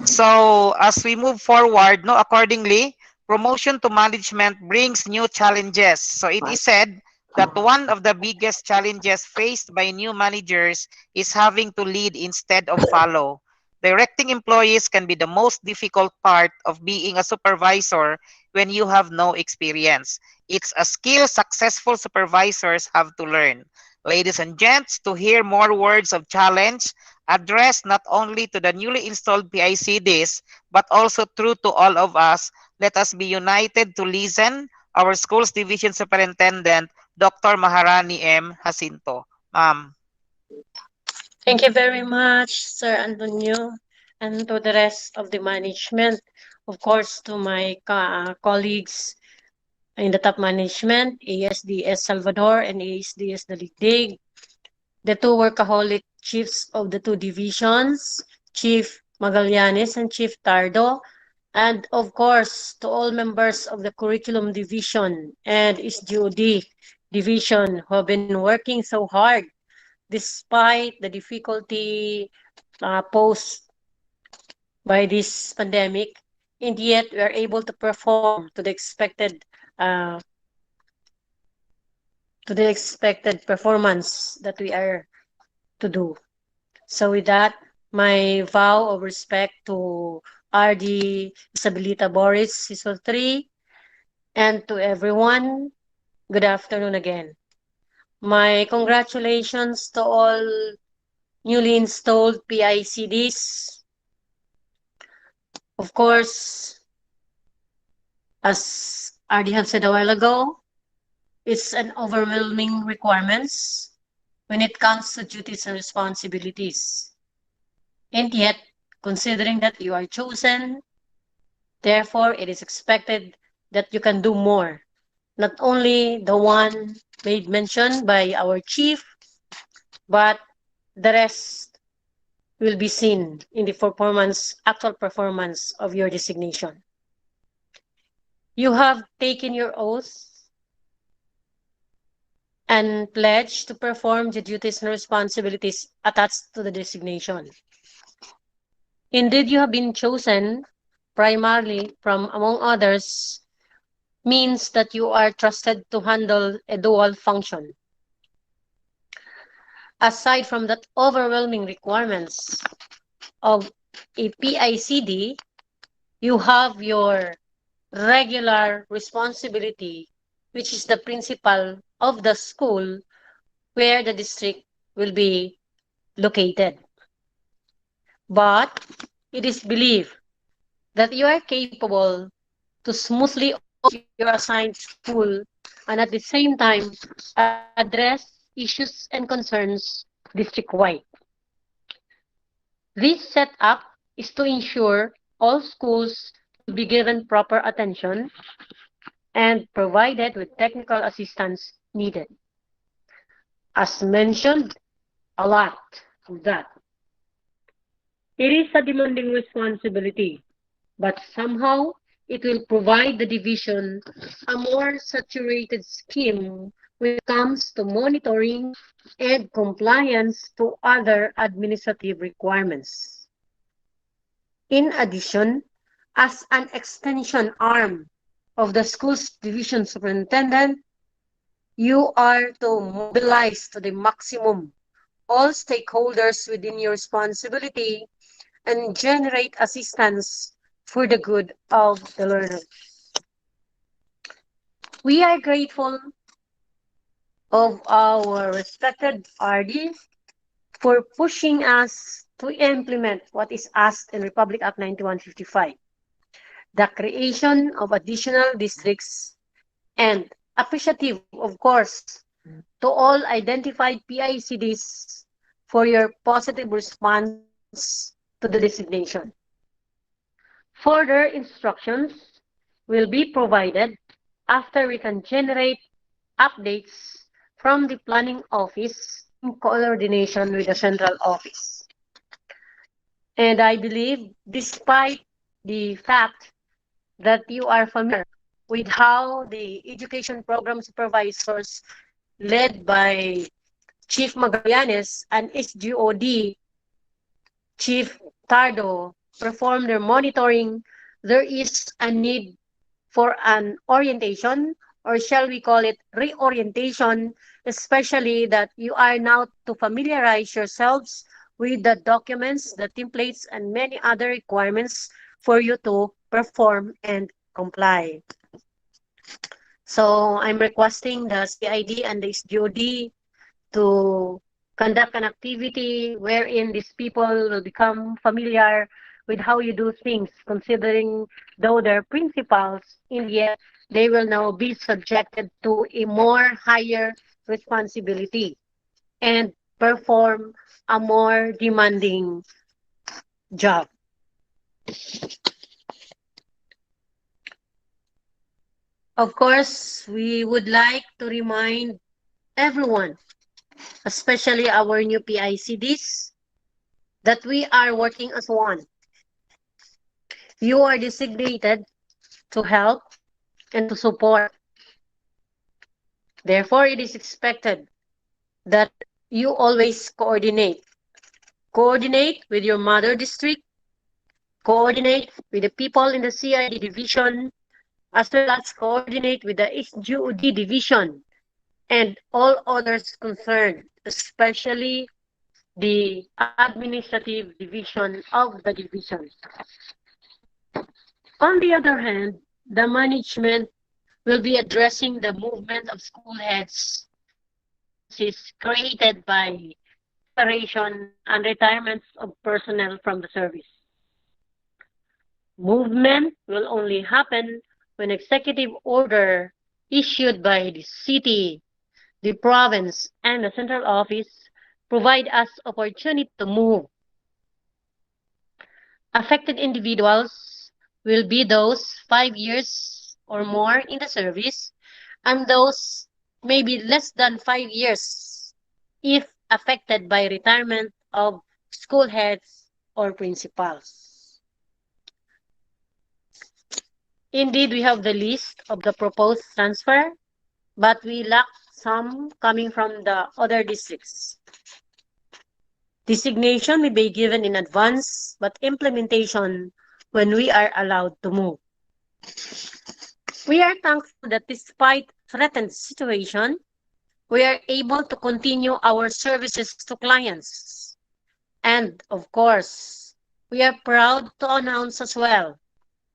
So as we move forward, no, accordingly, promotion to management brings new challenges. So it is said that one of the biggest challenges faced by new managers is having to lead instead of follow. Directing employees can be the most difficult part of being a supervisor when you have no experience. It's a skill successful supervisors have to learn. Ladies and gents, to hear more words of challenge addressed not only to the newly installed PICDs, but also true to all of us, let us be united to listen our schools division superintendent, Dr. Maharani M. Jacinto. Ma'am. Thank you very much, Sir Antonio, and to the rest of the management. Of course, to my colleagues in the top management, ASDS Salvador and ASDS Daligdig, the two workaholic chiefs of the two divisions, Chief Magallanes and Chief Tardo, and of course, to all members of the curriculum division and SGOD division who have been working so hard despite the difficulty posed by this pandemic, and yet we are able to perform to the expected performance that we are to do. So with that, my vow of respect to RD Isabelita Boris, Season 3, and to everyone, good afternoon again. My congratulations to all newly installed PICDs. Of course, as RD have said a while ago, it's an overwhelming requirements when it comes to duties and responsibilities. And yet, considering that you are chosen, therefore it is expected that you can do more. Not only the one made mention by our chief, but the rest will be seen in the actual performance of your designation. You have taken your oath and pledged to perform the duties and responsibilities attached to the designation. Indeed, you have been chosen primarily from among others means that you are trusted to handle a dual function. Aside from that overwhelming requirements of a PICD, you have your regular responsibility, which is the principal of the school where the district will be located. But it is believed that you are capable to smoothly oversee your assigned school and at the same time address issues and concerns district-wide. This setup is to ensure all schools will be given proper attention and provided with technical assistance needed. As mentioned, a lot of that. It is a demanding responsibility, but somehow it will provide the division a more saturated scheme when it comes to monitoring and compliance to other administrative requirements. In addition, as an extension arm of the school's division superintendent, you are to mobilize to the maximum all stakeholders within your responsibility and generate assistance for the good of the learner. We are grateful of our respected RD for pushing us to implement what is asked in Republic Act 9155, the creation of additional districts, and appreciative, of course, to all identified PICDs for your positive response to the designation. Further instructions will be provided after we can generate updates from the planning office in coordination with the central office. And I believe, despite the fact that you are familiar with how the education program supervisors led by Chief Magallanes and SGOD Chief Tardo perform their monitoring, there is a need for an orientation, or shall we call it reorientation, especially that you are now to familiarize yourselves with the documents, the templates, and many other requirements for you to perform and comply. So I'm requesting the CID and the SGOD to conduct an activity wherein these people will become familiar with how you do things, considering though they're principals, in yet they will now be subjected to a more higher responsibility and perform a more demanding job. Of course, we would like to remind everyone, especially our new PICDs, that we are working as one. You are designated to help and to support. Therefore, it is expected that you always coordinate. Coordinate with your mother district, coordinate with the people in the CID division, as well as coordinate with the SGOD division and all others concerned, especially the administrative division of the division. On the other hand, the management will be addressing the movement of school heads vacancies created by separation and retirements of personnel from the service. movement will only happen when executive order issued by the city, the province, and the central office provide us opportunity to move. Affected individuals will be those 5 years or more in the service, and those maybe less than 5 years if affected by retirement of school heads or principals. Indeed, we have the list of the proposed transfer, but we lack some coming from the other districts. Designation may be given in advance, but implementation when we are allowed to move. We are thankful that despite threatened situation, we are able to continue our services to clients. And of course, we are proud to announce as well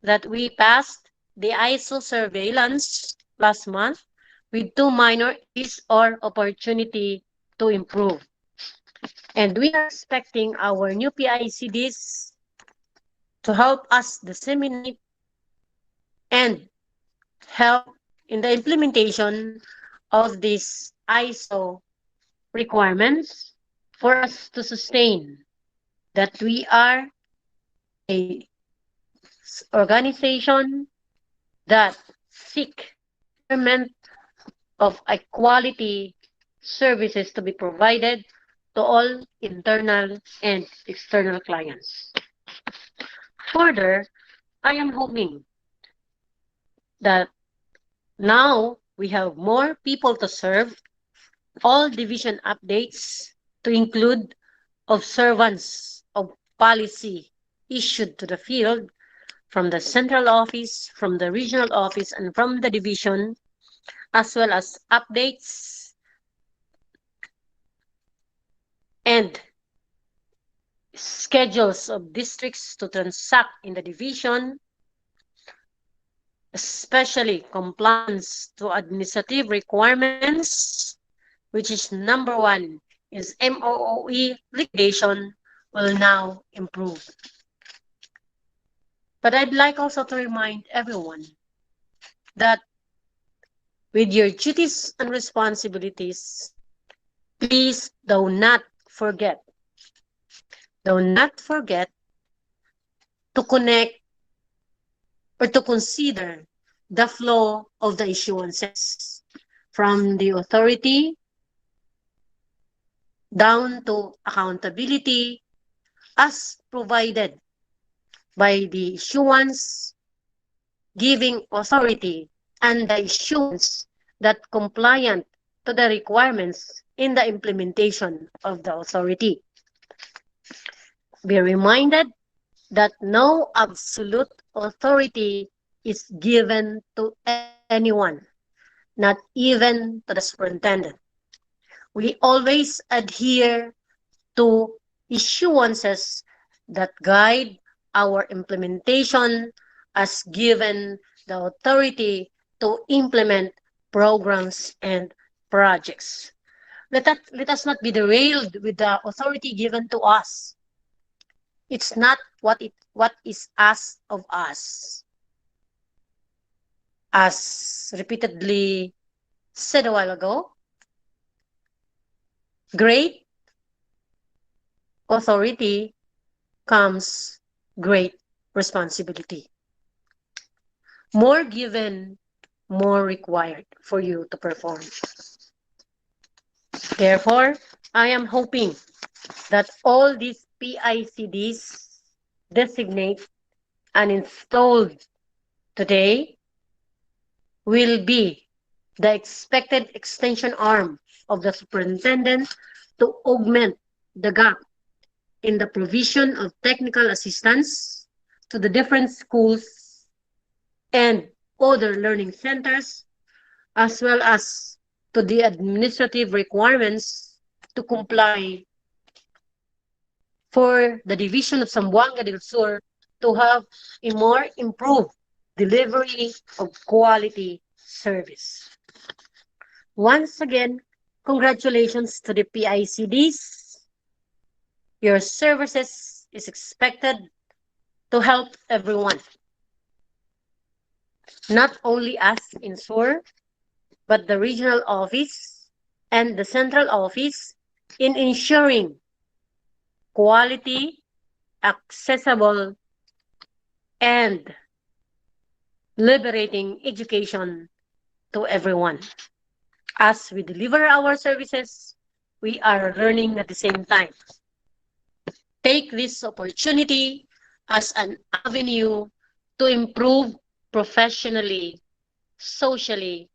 that we passed the ISO surveillance last month with 2 minor issues or opportunity to improve. And we are expecting our new PICDs to help us disseminate and help in the implementation of these ISO requirements for us to sustain that we are a organization that seek betterment of a quality services to be provided to all internal and external clients. Further, I am hoping that now we have more people to serve, all division updates to include observance of policy issued to the field from the central office, from the regional office, and from the division, as well as updates and schedules of districts to transact in the division, especially compliance to administrative requirements, which is number 1, is MOOE liquidation will now improve. But I'd like also to remind everyone that with your duties and responsibilities, please do not forget to connect or to consider the flow of the issuances from the authority down to accountability as provided by the issuance giving authority and the issuance that compliant to the requirements in the implementation of the authority. Be reminded that no absolute authority is given to anyone, not even to the superintendent. We always adhere to issuances that guide our implementation as given the authority to implement programs and projects. Let us not be derailed with the authority given to us. It's not what is asked of us. As repeatedly said a while ago, great authority comes great responsibility. More given, more required for you to perform. Therefore, I am hoping that all these PICDs designate and installed today will be the expected extension arm of the superintendent to augment the gap in the provision of technical assistance to the different schools and other learning centers, as well as to the administrative requirements to comply for the division of Zamboanga del Sur to have a more improved delivery of quality service. Once again, congratulations to the PICDs. Your services is expected to help everyone. Not only us in SUR, but the regional office and the central office in ensuring quality, accessible, and liberating education to everyone. As we deliver our services, we are learning at the same time. Take this opportunity as an avenue to improve professionally, socially,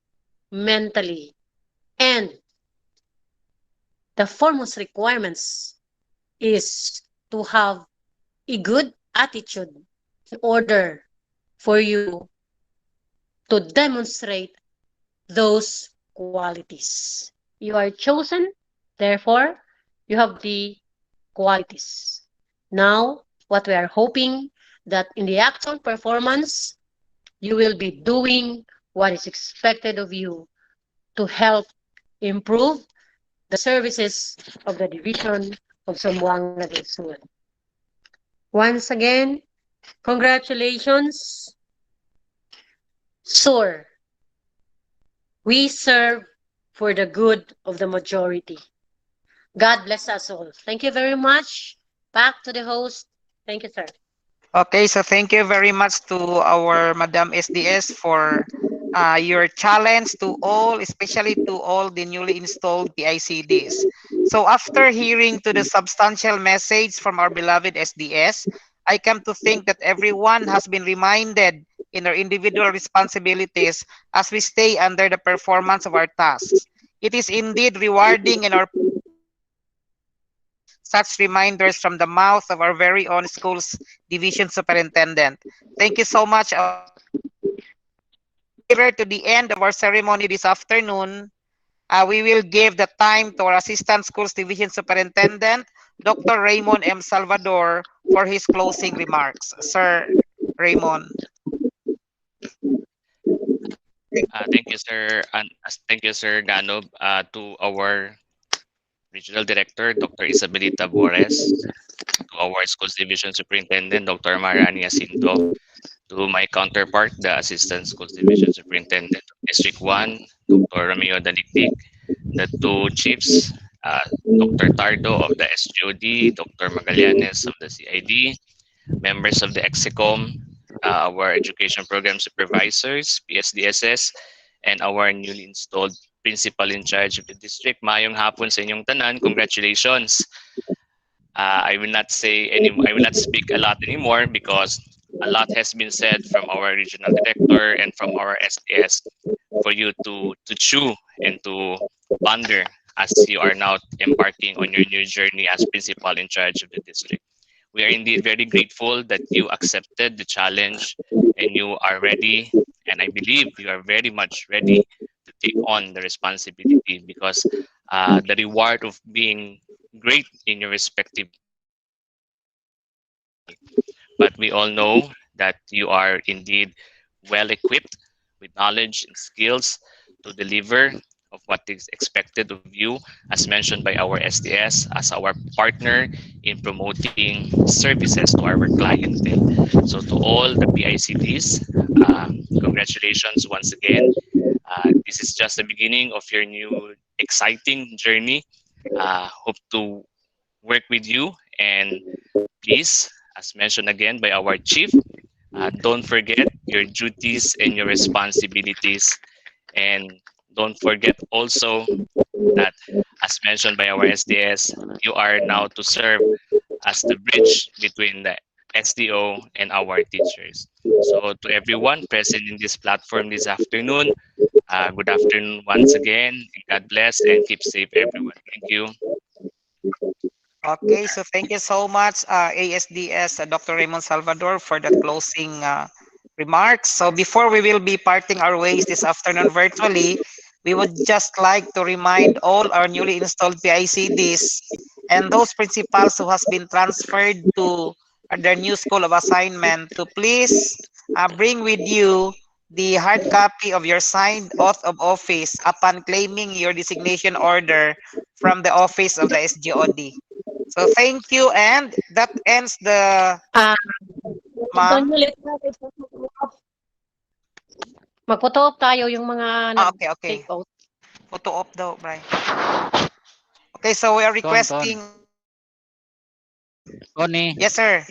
mentally, and the foremost requirements is to have a good attitude in order for you to demonstrate those qualities. You are chosen, therefore, you have the qualities. Now, what we are hoping that in the actual performance, you will be doing what is expected of you to help improve the services of the Division of Zamboanga del Sur. Once again, congratulations, SUR. We serve for the good of the majority. God bless us all. Thank you very much. Back to the host. Thank you, sir. Okay, so thank you very much to our Madam SDS for your challenge to all, especially to all the newly installed PICDs. So after hearing to the substantial message from our beloved SDS, I come to think that everyone has been reminded in their individual responsibilities as we stay under the performance of our tasks. It is indeed rewarding in our such reminders from the mouth of our very own school's division superintendent. Thank you so much. Nearer to the end of our ceremony this afternoon, we will give the time to our Assistant Schools Division Superintendent, Dr. Raymond M. Salvador, for his closing remarks. Sir Raymond. Thank you, sir. And thank you, sir Ganob, to our Regional Director, Dr. Isabelita Bores, to our Schools Division Superintendent, Dr. Mariani Jacinto, to my counterpart, the Assistant Schools Division Superintendent of District 1, Dr. Romeo Daligdig, the two chiefs, Dr. Tardo of the SGOD, Dr. Magallanes of the CID, members of the EXICOM, our education program supervisors, PSDSS, and our newly installed principal in charge of the district. Mayong hapon sa inyong tanan. Congratulations. I will not speak a lot anymore because a lot has been said from our regional director and from our SDS for you to chew and to ponder as you are now embarking on your new journey as principal in charge of the district. We are indeed very grateful that you accepted the challenge and you are ready, and I believe you are very much ready to take on the responsibility because the reward of being great in your respective, but we all know that you are indeed well equipped with knowledge and skills to deliver of what is expected of you, as mentioned by our SDS, as our partner in promoting services to our clientele. So to all the PICDs, congratulations once again. This is just the beginning of your new exciting journey. Hope to work with you, and please, as mentioned again by our chief, don't forget your duties and your responsibilities, and don't forget also that, as mentioned by our SDS, you are now to serve as the bridge between the SDO and our teachers. So to everyone present in this platform this afternoon, good afternoon once again. God bless and keep safe, everyone. Thank you. Okay, so thank you so much, ASDS, Dr. Raymond Salvador, for that closing remarks. So before we will be parting our ways this afternoon virtually, we would just like to remind all our newly installed PICDs and those principals who has been transferred to their new school of assignment to please bring with you the hard copy of your signed oath of office upon claiming your designation order from the office of the SGOD. So thank you, and that ends the Uh, ma'am. Mag-photo op tayo yung mga Okay, okay. take out. Photo op daw, Brian. Okay, so we are requesting. Tony, Yes, sir.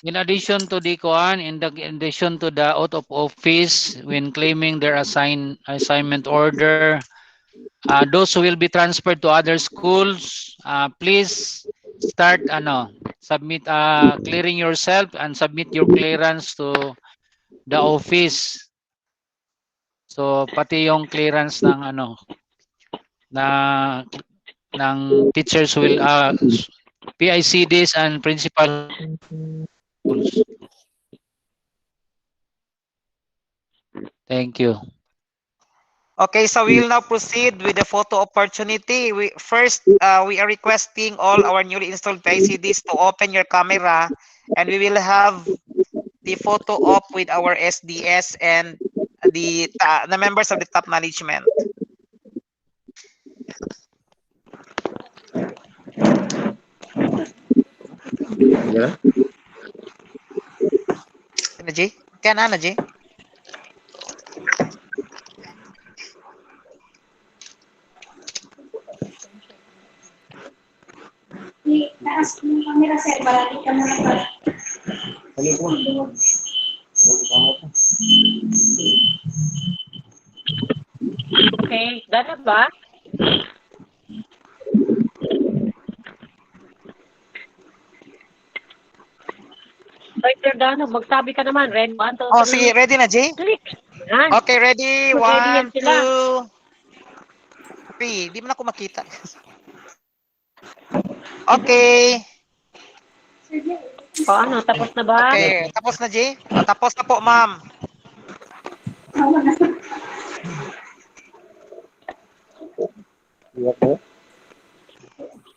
in addition to the Koan, in addition to the out of office when claiming their assignment order, those who will be transferred to other schools, please start submit clearing yourself and submit your clearance to the office. So pati yung clearance ng ng teachers will PICDs and principal schools. Thank you. Okay, so we will now proceed with the photo opportunity. First, we are requesting all our newly installed PICDs to open your camera, and we will have the photo op with our SDS and the members of the top management. Yeah. Naji? Kaya na, Naji? Okay, dana ba? Right there, Dano, magsabi ka naman. Red, 1, 2, 3. Oh, sige, ready na, Jay? Click. Yan. Okay, ready? Ready yan 1, sila. 2, 3. Di mo na ako makita. Okay. O ano, tapos na ba? Okay, tapos na, Jay? Tapos na po, ma'am.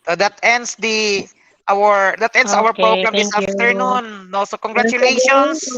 So that ends our Okay, program this thank you. afternoon. No, so congratulations. Congratulations.